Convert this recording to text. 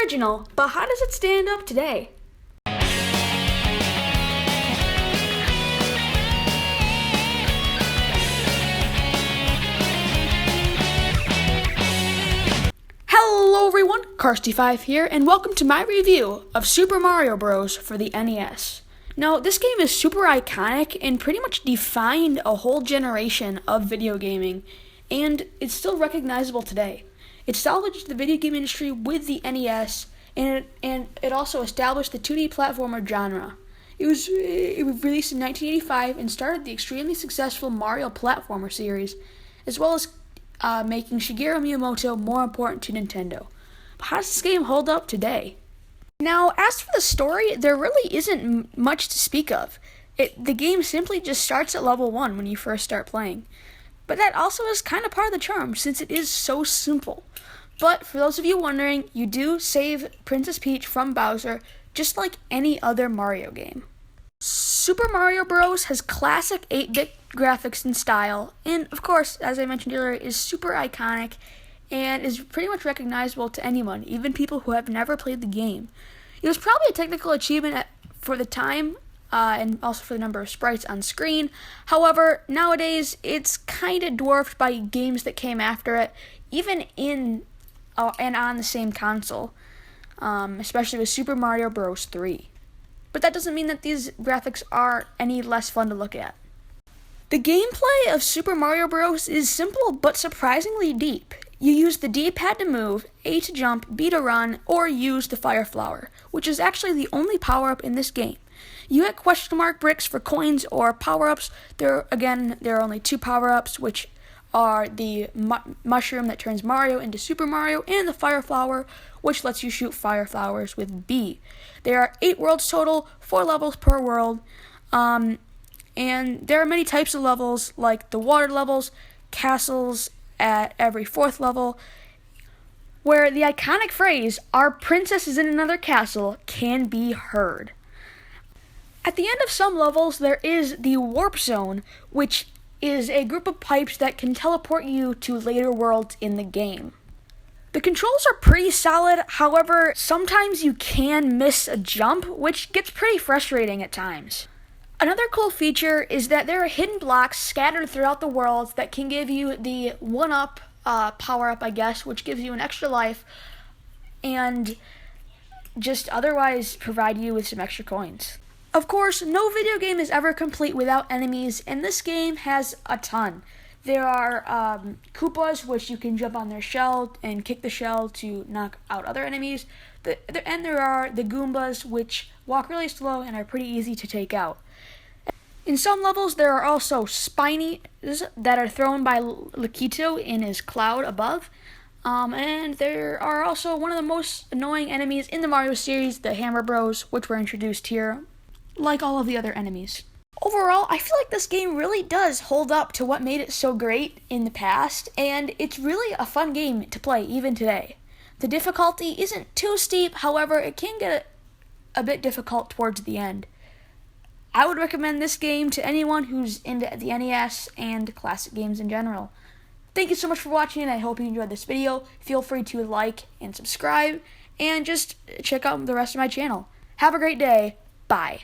original, but how does it stand up today? Hello everyone, Karsty5 here, and welcome to my review of Super Mario Bros. For the NES. Now, this game is super iconic and pretty much defined a whole generation of video gaming, and it's still recognizable today. It salvaged the video game industry with the NES, and it also established the 2D platformer genre. It was released in 1985 and started the extremely successful Mario platformer series, as well as making Shigeru Miyamoto more important to Nintendo. But how does this game hold up today? Now, as for the story, there really isn't much to speak of. The game simply just starts at level 1 when you first start playing. But that also is kind of part of the charm, since it is so simple. But for those of you wondering, you do save Princess Peach from Bowser, just like any other Mario game. Super Mario Bros. Has classic 8-bit graphics and style, and of course, as I mentioned earlier, is super iconic and is pretty much recognizable to anyone, even people who have never played the game. It was probably a technical achievement for the time, and also for the number of sprites on screen. However, nowadays, it's kind of dwarfed by games that came after it, even in and on the same console, especially with Super Mario Bros. 3. But that doesn't mean that these graphics are any less fun to look at. The gameplay of Super Mario Bros. Is simple but surprisingly deep. You use the D-pad to move, A to jump, B to run, or use the Fire Flower, which is actually the only power-up in this game. You get question mark bricks for coins or power-ups. There are only 2 power-ups, which are the mushroom that turns Mario into Super Mario, and the Fire Flower, which lets you shoot fire flowers with B. There are 8 worlds total, 4 levels per world, and there are many types of levels, like the water levels, castles at every 4th level, where the iconic phrase, "Our princess is in another castle," can be heard. At the end of some levels, there is the Warp Zone, which is a group of pipes that can teleport you to later worlds in the game. The controls are pretty solid, however, sometimes you can miss a jump, which gets pretty frustrating at times. Another cool feature is that there are hidden blocks scattered throughout the world that can give you the 1-up power-up, I guess, which gives you an extra life, and just otherwise provide you with some extra coins. Of course, no video game is ever complete without enemies, and this game has a ton. There are Koopas, which you can jump on their shell and kick the shell to knock out other enemies, and there are the Goombas, which walk really slow and are pretty easy to take out. In some levels, there are also Spinies that are thrown by Lakitu in his cloud above. And there are also one of the most annoying enemies in the Mario series, the Hammer Bros, which were introduced here, like all of the other enemies. Overall, I feel like this game really does hold up to what made it so great in the past, and it's really a fun game to play even today. The difficulty isn't too steep, however, it can get a bit difficult towards the end. I would recommend this game to anyone who's into the NES and classic games in general. Thank you so much for watching, and I hope you enjoyed this video. Feel free to like and subscribe, and just check out the rest of my channel. Have a great day. Bye.